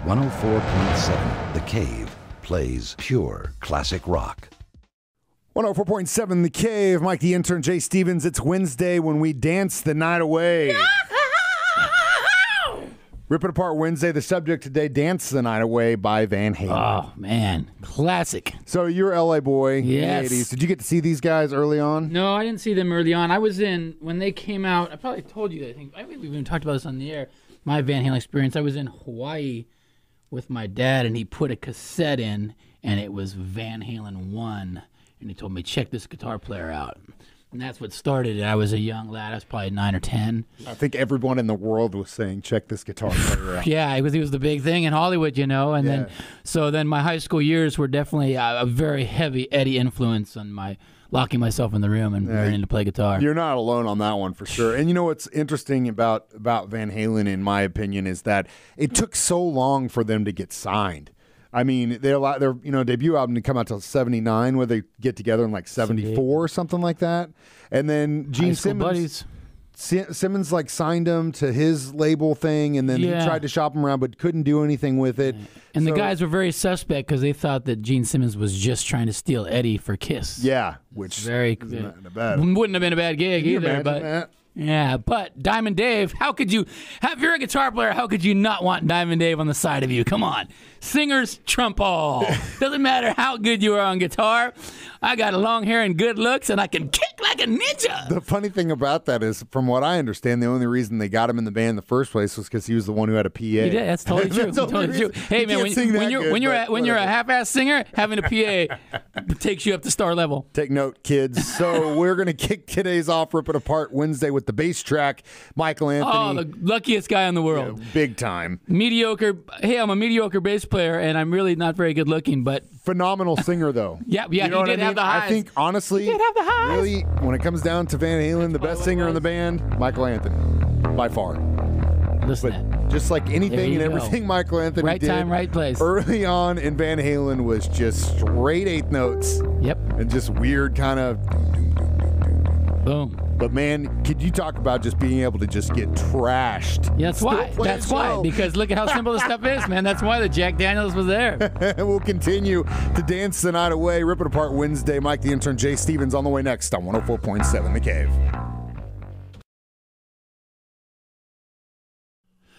104.7 The Cave plays pure classic rock. 104.7 The Cave, Mike the Intern, Jay Stevens. It's Wednesday when we dance the night away. Rip It Apart Wednesday. The subject today, Dance the Night Away by Van Halen. Oh, man. Classic. So you're a LA boy Yes. in the 80s. Did you get to see these guys early on? No, I didn't see them early on. I was in, when they came out, I probably told you, I think we even talked about this on the air, my Van Halen experience. I was in Hawaii with my dad, and he put a cassette in, and it was Van Halen 1. And he told me, check this guitar player out. And that's what started it. I was a young lad. I was probably 9 or 10. I think everyone in the world was saying, check this guitar player out. Yeah, he was the big thing in Hollywood, you know. And then my high school years were definitely a very heavy Eddie influence on my locking myself in the room and learning to play guitar. You're not alone on that one for sure. And you know what's interesting about Van Halen, in my opinion, is that it took so long for them to get signed. I mean, their debut album didn't come out till '79, where they get together in like '74 or something like that. And then Gene Simmons like signed him to his label thing, and then he tried to shop him around, but couldn't do anything with it. And the guys were very suspect because they thought that Gene Simmons was just trying to steal Eddie for Kiss. Yeah, which wouldn't have been a bad gig either. But that? Yeah, but Diamond Dave, if you're a guitar player, how could you not want Diamond Dave on the side of you? Come on. Singers trump all. Doesn't matter how good you are on guitar. I got long hair and good looks, and I can kick like a ninja. The funny thing about that is, from what I understand, the only reason they got him in the band in the first place was because he was the one who had a PA. He did. That's totally true. Totally true. Hey, man, when you're a half-ass singer, having a PA takes you up to star level. Take note, kids. So we're going to kick today's off Rip It Apart Wednesday with the bass track, Michael Anthony. Oh, the luckiest guy in the world. Yeah, big time. Mediocre. Hey, I'm a mediocre bass player, and I'm really not very good looking, but phenomenal singer, though. Yeah, you know he did have the highs. I think, honestly, he did have the highs. Really, when it comes down to Van Halen, the best singer in the band, Michael Anthony, by far. Listen, just like anything and everything Michael Anthony right did. Right time, right place. Early on in Van Halen was just straight eighth notes. Yep. And just weird kind of... Boom. But man, could you talk about just being able to just get trashed? Yeah, that's why. Because look at how simple this stuff is, man. That's why the Jack Daniels was there. We'll continue to dance the night away. Rip It Apart Wednesday. Mike the Intern, Jay Stevens on the way next on 104.7 The Cave.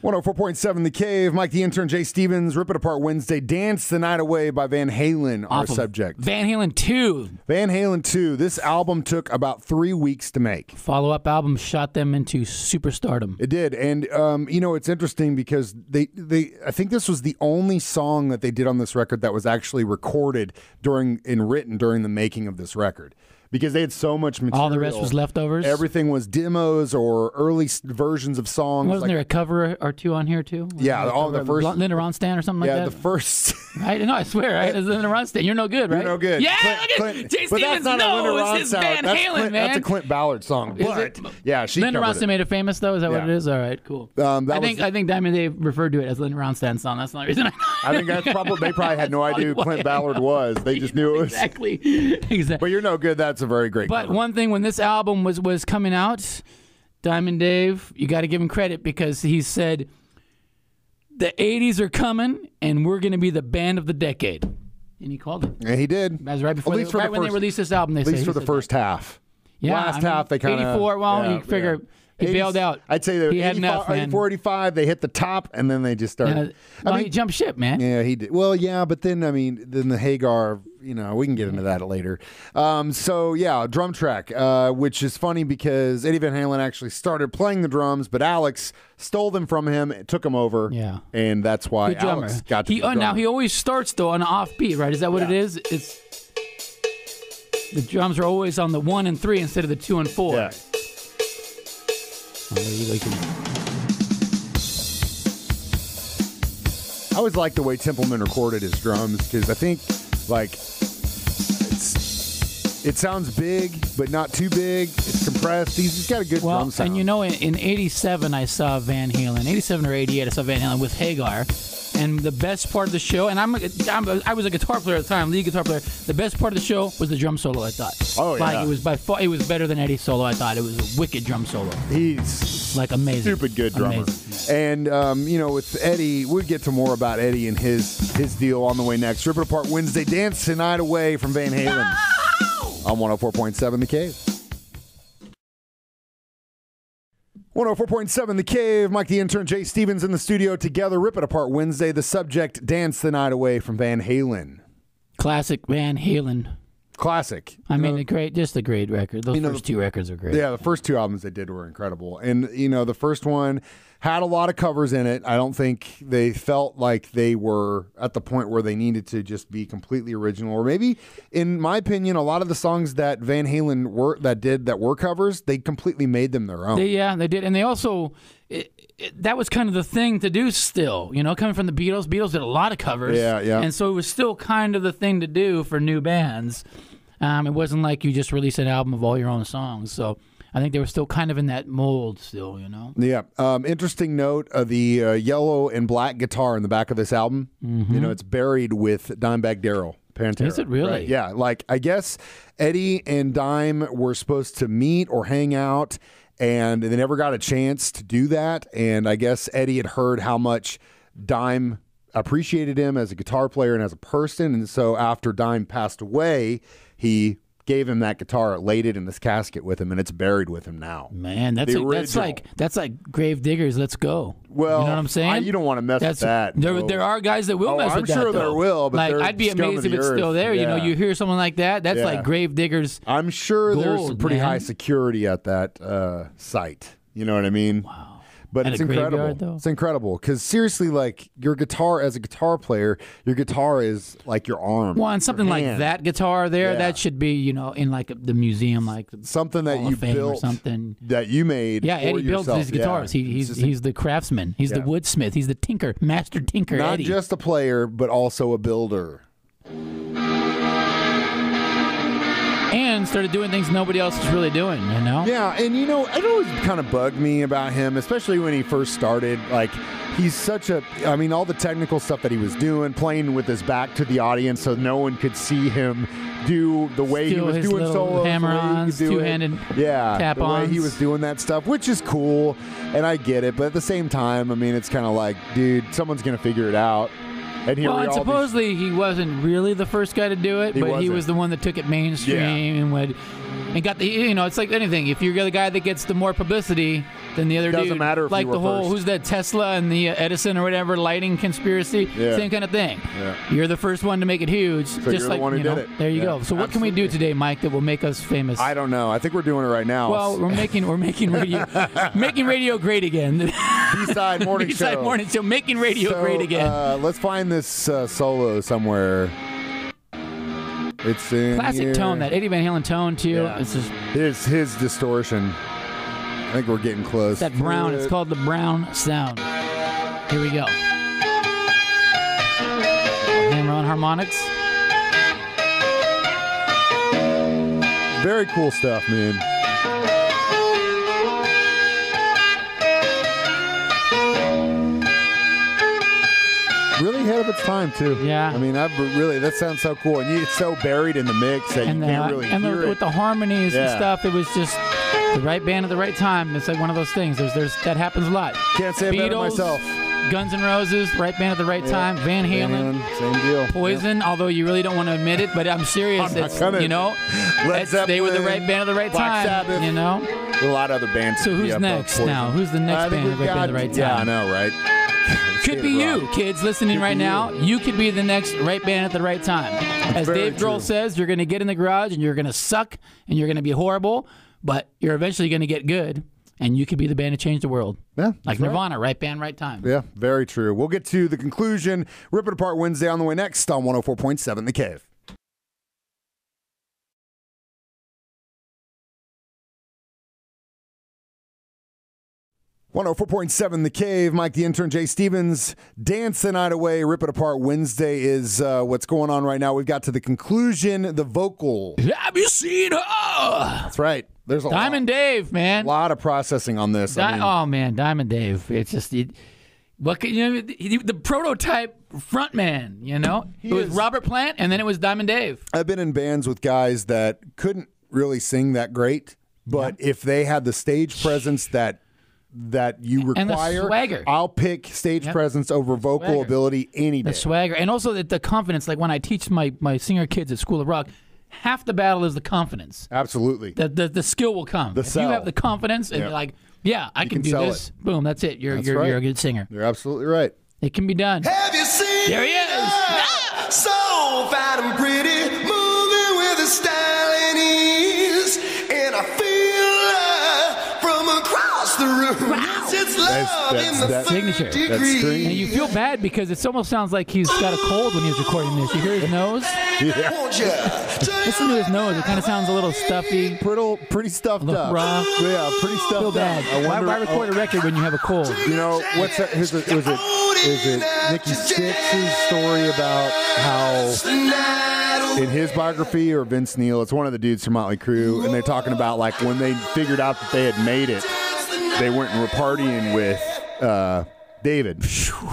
104.7 The Cave, Mike the Intern, Jay Stevens, Rip It Apart Wednesday, Dance the Night Away by Van Halen, our subject. Van Halen 2. Van Halen 2. This album took about 3 weeks to make. Follow-up album shot them into superstardom. It did. And, it's interesting because I think this was the only song that they did on this record that was actually recorded and written during the making of this record. Because they had so much material. All the rest was leftovers? Everything was demos or early versions of songs. Wasn't there a cover or two on here, too? All the first... Linda Ronstadt or something like that? Yeah, the first... Right? No, I swear, right? It's Linda Ronstadt. You're no good, right? You're no good. Yeah, Jay Stevens, this is Van Halen, man. That's a Clint Ballard song. But, yeah, she Linda Ronstadt made it famous, though? Is that what it is? All right, cool. I think Diamond Dave referred to it as Linda Ronstadt's song. That's the only reason I think that's probably... They probably had no idea who Clint Ballard was. They just knew it was... Exactly. But you're no good. That's a very great cover. One thing, when this album was coming out, Diamond Dave, you got to give him credit because he said, the 80s are coming, and we're going to be the band of the decade. And he called it. Yeah, he did. That was right before when they released this album. At least for the first half. Yeah, last half, they kind of... 84, you figure... Yeah. He bailed out. I'd say that 84, 85, they hit the top, and then they just started. He jumped ship, man. Yeah, he did. Well, yeah, but then, then the Hagar, we can get into that later. Drum track, which is funny because Eddie Van Halen actually started playing the drums, but Alex stole them from him, took them over. Yeah. And that's why Alex got to be the Now, he always starts, though, on an offbeat, right? Is that what it is? It's the drums are always on the 1 and 3 instead of the 2 and 4. Yeah. I always like the way Templeman recorded his drums because I think it sounds big but not too big. It's compressed. He's got a good drum sound. And in 87 I saw Van Halen. 87 or 88 I saw Van Halen with Hagar. And the best part of the show, and I was a guitar player at the time, lead guitar player. The best part of the show was the drum solo, I thought. Oh, yeah. Like, it was by far, it was better than Eddie's solo, I thought. It was a wicked drum solo. He's like amazing. Stupid good drummer. Amazing. And, with Eddie, we'll get to more about Eddie and his deal on the way next. Rip It Apart Wednesday, Dance the Night Away from Van Halen. On 104.7 The Cave. 104.7 The Cave. Mike the Intern, Jay Stevens in the studio together. Rip It Apart Wednesday. The subject, Dance the Night Away from Van Halen. Classic Van Halen. Classic. Just a great record. Those first two records are great. Yeah, the first two albums they did were incredible. And, the first one had a lot of covers in it. I don't think they felt like they were at the point where they needed to just be completely original. Or maybe, in my opinion, a lot of the songs that Van Halen were covers, they completely made them their own. They did. And they also, that was kind of the thing to do still. Coming from the Beatles. Beatles did a lot of covers. Yeah. And so it was still kind of the thing to do for new bands. It wasn't like you just released an album of all your own songs. So I think they were still kind of in that mold still, Yeah. Interesting note of the yellow and black guitar in the back of this album. Mm-hmm. It's buried with Dimebag Darrell. Pantera. Is it really? Right? Yeah. Like, I guess Eddie and Dime were supposed to meet or hang out, and they never got a chance to do that. And I guess Eddie had heard how much Dime appreciated him as a guitar player and as a person. And so after Dime passed away, he gave him that guitar, laid it in his casket with him, and it's buried with him now. Man, that's like Grave Diggers. Let's go. Well, you know what I'm saying? You don't want to mess with that. There are guys that will mess with that. I'm sure though. there will, but like, I'd be amazed if it's still there. Yeah. You hear someone like that. That's like Grave Diggers. I'm sure there's some pretty man. high security at that site. You know what I mean? Wow. But At it's a incredible. graveyard, though? It's incredible because seriously, like your guitar as a guitar player, your guitar is like your arm. Well, and something like that guitar there, Yeah. that should be, in like the museum, like something that Hall you of Fame built, or something. that you made. Yeah, for Eddie builds yourself. his guitars. Yeah. He's the craftsman. He's the woodsmith. He's the tinker, master tinker. Not Eddie. just a player, but also a builder. And started doing things nobody else is really doing, Yeah, and it always kind of bugged me about him, especially when he first started. Like, he's such all the technical stuff that he was doing, playing with his back to the audience so no one could see him do the way Still he was his doing little solos. hammer-ons, two-handed the way tap-ons. he was doing that stuff, which is cool, and I get it. But at the same time, it's kind of like, dude, someone's going to figure it out. And and supposedly he wasn't really the first guy to do it, but he was the one that took it mainstream and got the, it's like anything. If you're the guy that gets the more publicity than the other dude. Doesn't matter if like you were the whole, first. who's that Tesla and the Edison or whatever, lighting conspiracy, same kind of thing. Yeah. You're the first one to make it huge. So just you're like, the one who did it. There you go. So what can we do today, Mike, that will make us famous? I don't know. I think we're doing it right now. Well, we're making radio great again. B-side morning show. B-side morning show, making radio great again. Let's find this solo somewhere. It's in Classic here. tone, that Eddie Van Halen tone too. Yeah. It's just his distortion. I think we're getting close. that brown. It's called the brown sound. Here we go. Hammer on harmonics. Very cool stuff, man. Really ahead of its time too. Yeah. That sounds so cool, and it's so buried in the mix that you can't really hear it. With the harmonies and stuff, it was just the right band at the right time. It's like one of those things. There's that happens a lot. Can't say it better Beatles, myself. Guns N' Roses, right band at the right time. Van Halen, same deal. Poison. Although you really don't want to admit it, but I'm serious. I'm not gonna. They were the right band at the right Black time. Sabbath. A lot of other bands. So who's next now? Who's the next band at the right time? Yeah, I know, right? Could be you, kids listening right now. You could be the next right band at the right time. As Dave Grohl says, you're going to get in the garage and you're going to suck and you're going to be horrible, but you're eventually going to get good, and you could be the band to change the world. Yeah, like Nirvana, right band, right time. Yeah, very true. We'll get to the conclusion. Rip It Apart Wednesday on the way next on 104.7 The Cave. .7 The Cave. Mike the Intern, Jay Stevens. Dance the Night Away. Rip It Apart Wednesday is what's going on right now. We've got to the conclusion. The vocal. Have you seen her? That's right. There's a Diamond Dave, man. lot of processing on this. Oh man, Diamond Dave. It's just What could, you know, the prototype frontman, you know? It was Robert Plant, and then it was Diamond Dave. I've been in bands with guys that couldn't really sing that great, but if they had the stage presence that you require, and the swagger. I'll pick stage presence over vocal ability any day. The swagger. And also the confidence. Like when I teach my singer kids at School of Rock, half the battle is the confidence. Absolutely. The skill will come. If you have the confidence and you're like, yeah, I can do this. Boom, that's it. You're a good singer. You're absolutely right. It can be done. Have you seen? There he is. So fat and pretty, moving with a style and ease, and I feel love from across the room. Wow. It's love in the signature. That scream. And you feel bad because it almost sounds like he's got a cold when he's recording this. You hear his nose? Won't you? Listen to his nose. It kind of sounds a little stuffy. Pretty stuffed up. Raw. Yeah, pretty stuffed Feel bad. up. Why record a record when you have a cold? You know, what's that? Is it Nikki Sixx's story about how in his biography, or Vince Neil, it's one of the dudes from Motley Crue, and they're talking about like when they figured out that they had made it, they went and were partying with David,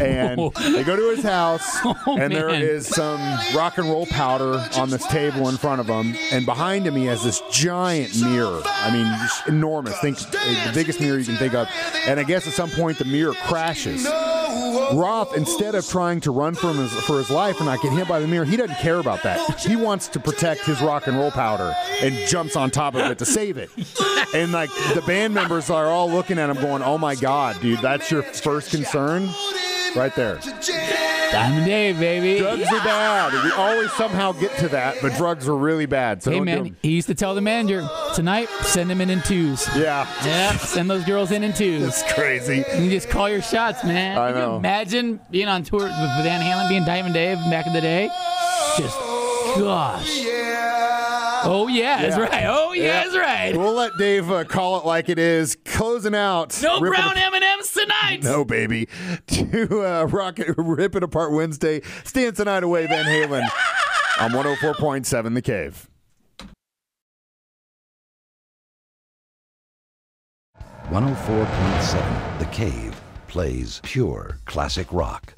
and they go to his house, and there is some rock and roll powder on this table in front of him, and behind him he has this giant mirror. I mean, just enormous. Think the biggest mirror you can think of. And I guess at some point the mirror crashes. Roth, instead of trying to run for his life and not get hit by the mirror, he doesn't care about that. He wants to protect his rock and roll powder and jumps on top of it to save it. And like the band members are all looking at him going, "Oh my God, dude, that's your first concern?" Right there. Diamond Dave, baby. Drugs are bad. We always somehow get to that, but drugs are really bad. So hey, don't do man, them. he used to tell the manager, tonight, send them in twos. Yeah. Yeah, send those girls in twos. It's crazy. You just call your shots, man. I Can know. you imagine being on tour with Van Halen, being Diamond Dave back in the day? Just, gosh. Oh, yeah, that's right. Oh, yeah, that's right. We'll let Dave call it like it is. Closing out. No Ripping brown M&Ms tonight. No, baby. To Rip It Apart Wednesday. Stance the night away, Van Halen. On 104.7 The Cave. 104.7 The Cave plays pure classic rock.